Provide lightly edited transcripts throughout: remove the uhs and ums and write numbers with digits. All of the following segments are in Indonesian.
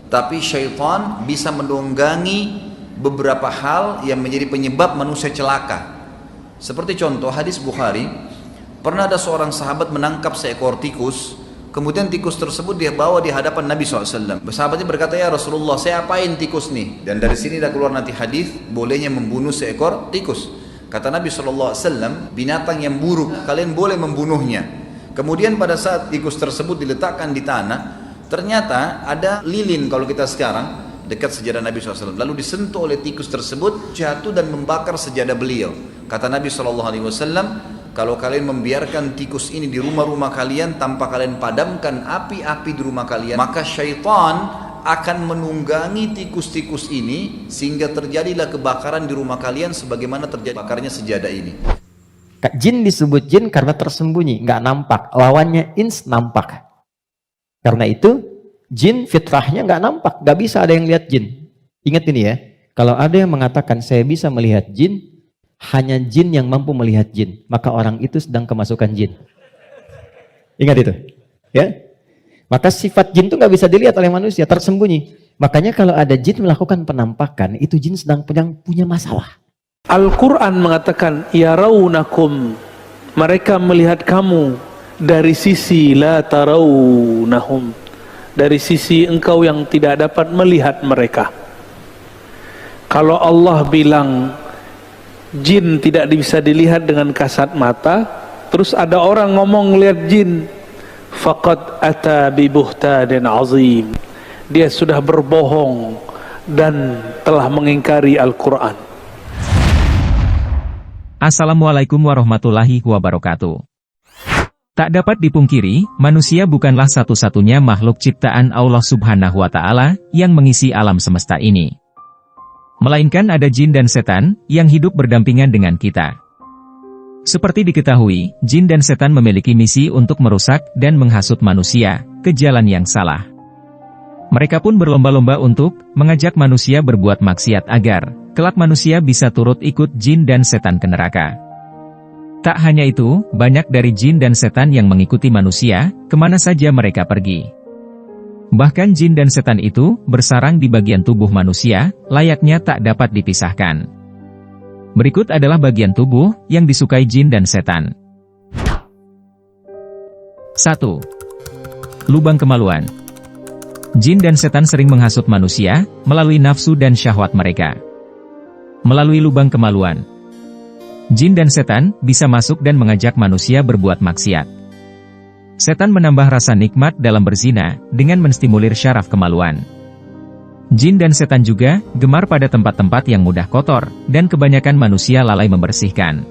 Tapi syaitan bisa menunggangi beberapa hal yang menjadi penyebab manusia celaka. Seperti contoh hadis Bukhari, pernah ada seorang sahabat menangkap seekor tikus, kemudian tikus tersebut dia bawa di hadapan Nabi SAW. Sahabatnya berkata, ya Rasulullah, saya apain tikus nih? Dan dari sini dah keluar nanti hadis bolehnya membunuh seekor tikus. Kata Nabi SAW, binatang yang buruk, kalian boleh membunuhnya. Kemudian pada saat tikus tersebut diletakkan di tanah, ternyata ada lilin kalau kita sekarang dekat sejadah Nabi SAW. Lalu disentuh oleh tikus tersebut, jatuh dan membakar sejadah beliau. Kata Nabi SAW, kalau kalian membiarkan tikus ini di rumah-rumah kalian tanpa kalian padamkan api-api di rumah kalian, maka syaitan akan menunggangi tikus-tikus ini sehingga terjadilah kebakaran di rumah kalian sebagaimana terjadi bakarnya sejadah ini. Jin disebut jin karena tersembunyi, nggak nampak. Lawannya ins nampak. Karena itu jin fitrahnya nggak nampak, nggak bisa ada yang lihat jin. Ingat ini ya, kalau ada yang mengatakan saya bisa melihat jin, hanya jin yang mampu melihat jin, maka orang itu sedang kemasukan jin. Ingat itu, ya. Maka sifat jin itu nggak bisa dilihat oleh manusia, tersembunyi. Makanya kalau ada jin melakukan penampakan, itu jin sedang punya masalah. Al-Quran mengatakan, yarawnakum, mereka melihat kamu dari sisi la tarawnahum, dari sisi engkau yang tidak dapat melihat mereka. Kalau Allah bilang jin tidak bisa dilihat dengan kasat mata, terus ada orang ngomong lihat jin, faqad ata bi buhtanin azim, dia sudah berbohong dan telah mengingkari Al-Quran. Assalamualaikum warahmatullahi wabarakatuh. Tak dapat dipungkiri, manusia bukanlah satu-satunya makhluk ciptaan Allah Subhanahu wa Ta'ala yang mengisi alam semesta ini. Melainkan ada jin dan setan yang hidup berdampingan dengan kita. Seperti diketahui, jin dan setan memiliki misi untuk merusak dan menghasut manusia ke jalan yang salah. Mereka pun berlomba-lomba untuk mengajak manusia berbuat maksiat agar kelak manusia bisa turut ikut jin dan setan ke neraka. Tak hanya itu, banyak dari jin dan setan yang mengikuti manusia kemana saja mereka pergi. Bahkan jin dan setan itu bersarang di bagian tubuh manusia, layaknya tak dapat dipisahkan. Berikut adalah bagian tubuh yang disukai jin dan setan. 1. Lubang kemaluan. Jin dan setan sering menghasut manusia melalui nafsu dan syahwat mereka. Melalui lubang kemaluan, jin dan setan bisa masuk dan mengajak manusia berbuat maksiat. Setan menambah rasa nikmat dalam berzina dengan menstimulir syaraf kemaluan. Jin dan setan juga gemar pada tempat-tempat yang mudah kotor, dan kebanyakan manusia lalai membersihkan.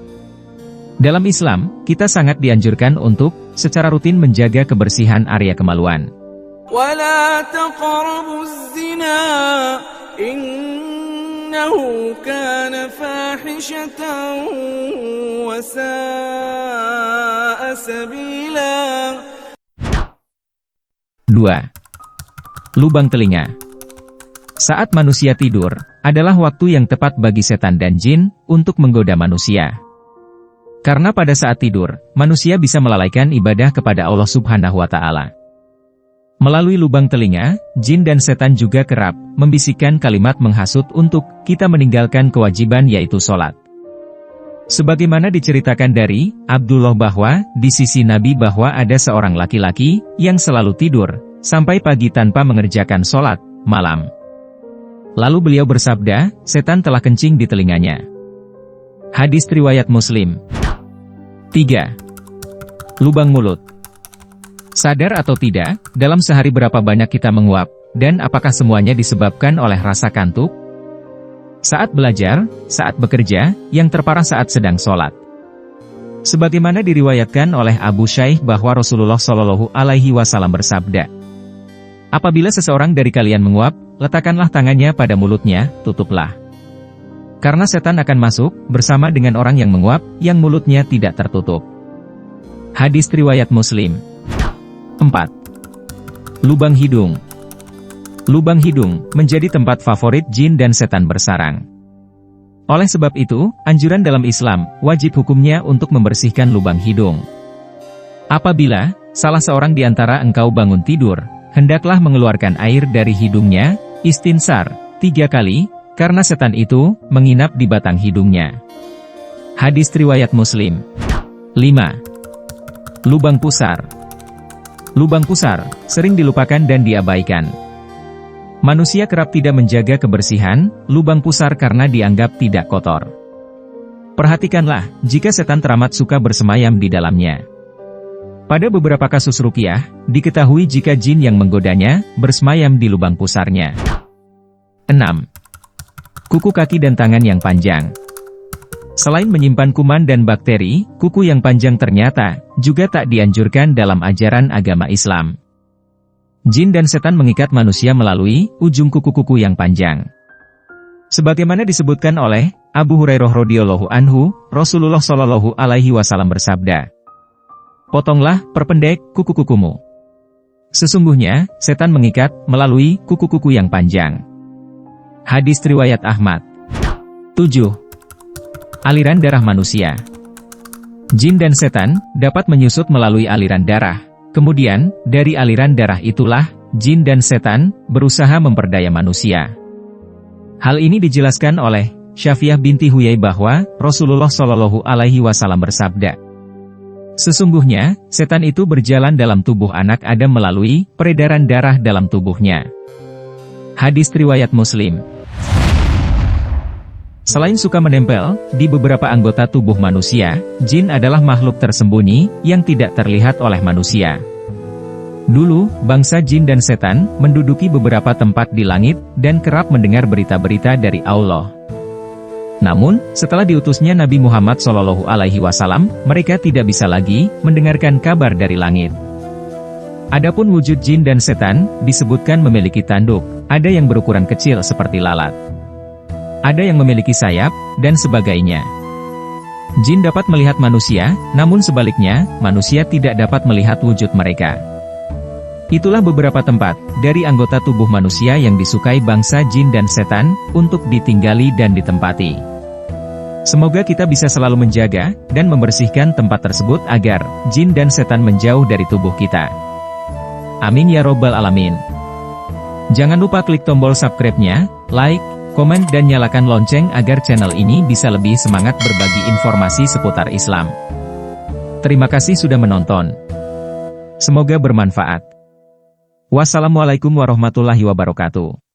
Dalam Islam, kita sangat dianjurkan untuk secara rutin menjaga kebersihan area kemaluan. وَلَا تَقْرَبُوا الزِّنَا إِنَّهُ كَانَ فَاحِشَةً وَسَاءَ سَبِيلًا. 2. Lubang telinga. Saat manusia tidur, adalah waktu yang tepat bagi setan dan jin untuk menggoda manusia. Karena pada saat tidur, manusia bisa melalaikan ibadah kepada Allah Subhanahu wa Ta'ala. Melalui lubang telinga, jin dan setan juga kerap membisikkan kalimat menghasut untuk kita meninggalkan kewajiban yaitu sholat. Sebagaimana diceritakan dari Abdullah bahwa di sisi Nabi bahwa ada seorang laki-laki yang selalu tidur sampai pagi tanpa mengerjakan sholat malam. Lalu beliau bersabda, setan telah kencing di telinganya. Hadis riwayat Muslim. 3. Lubang mulut. Sadar atau tidak, dalam sehari berapa banyak kita menguap, dan apakah semuanya disebabkan oleh rasa kantuk? Saat belajar, saat bekerja, yang terparah saat sedang sholat. Sebagaimana diriwayatkan oleh Abu Syaikh bahwa Rasulullah Shallallahu Alaihi Wasallam bersabda, apabila seseorang dari kalian menguap, letakkanlah tangannya pada mulutnya, tutuplah. Karena setan akan masuk bersama dengan orang yang menguap, yang mulutnya tidak tertutup. Hadis riwayat Muslim. 4. Lubang hidung. Lubang hidung menjadi tempat favorit jin dan setan bersarang. Oleh sebab itu, anjuran dalam Islam, wajib hukumnya untuk membersihkan lubang hidung. Apabila salah seorang di antara engkau bangun tidur, hendaklah mengeluarkan air dari hidungnya, istinsar, 3 kali, karena setan itu menginap di batang hidungnya. Hadis riwayat Muslim. 5. Lubang pusar. Lubang pusar sering dilupakan dan diabaikan. Manusia kerap tidak menjaga kebersihan lubang pusar karena dianggap tidak kotor. Perhatikanlah, jika setan teramat suka bersemayam di dalamnya. Pada beberapa kasus ruqyah, diketahui jika jin yang menggodanya bersemayam di lubang pusarnya. 6. Kuku kaki dan tangan yang panjang. Selain menyimpan kuman dan bakteri, kuku yang panjang ternyata juga tak dianjurkan dalam ajaran agama Islam. Jin dan setan mengikat manusia melalui ujung kuku-kuku yang panjang. Sebagaimana disebutkan oleh Abu Hurairah radhiyallahu anhu, Rasulullah shallallahu alaihi wasallam bersabda, "Potonglah, perpendek kuku-kukumu. Sesungguhnya setan mengikat melalui kuku-kuku yang panjang." Hadis riwayat Ahmad. 7. Aliran darah manusia. Jin dan setan dapat menyusut melalui aliran darah. Kemudian, dari aliran darah itulah, jin dan setan berusaha memperdaya manusia. Hal ini dijelaskan oleh Syafiyah binti Huyai bahwa Rasulullah Shallallahu Alaihi Wasallam bersabda, "Sesungguhnya, setan itu berjalan dalam tubuh anak Adam melalui peredaran darah dalam tubuhnya." Hadis riwayat Muslim. Selain suka menempel di beberapa anggota tubuh manusia, jin adalah makhluk tersembunyi yang tidak terlihat oleh manusia. Dulu, bangsa jin dan setan menduduki beberapa tempat di langit dan kerap mendengar berita-berita dari Allah. Namun, setelah diutusnya Nabi Muhammad SAW, mereka tidak bisa lagi mendengarkan kabar dari langit. Adapun wujud jin dan setan disebutkan memiliki tanduk, ada yang berukuran kecil seperti lalat. Ada yang memiliki sayap, dan sebagainya. Jin dapat melihat manusia, namun sebaliknya, manusia tidak dapat melihat wujud mereka. Itulah beberapa tempat dari anggota tubuh manusia yang disukai bangsa jin dan setan untuk ditinggali dan ditempati. Semoga kita bisa selalu menjaga dan membersihkan tempat tersebut agar jin dan setan menjauh dari tubuh kita. Amin ya robbal alamin. Jangan lupa klik tombol subscribe-nya, like, komen dan nyalakan lonceng agar channel ini bisa lebih semangat berbagi informasi seputar Islam. Terima kasih sudah menonton. Semoga bermanfaat. Wassalamualaikum warahmatullahi wabarakatuh.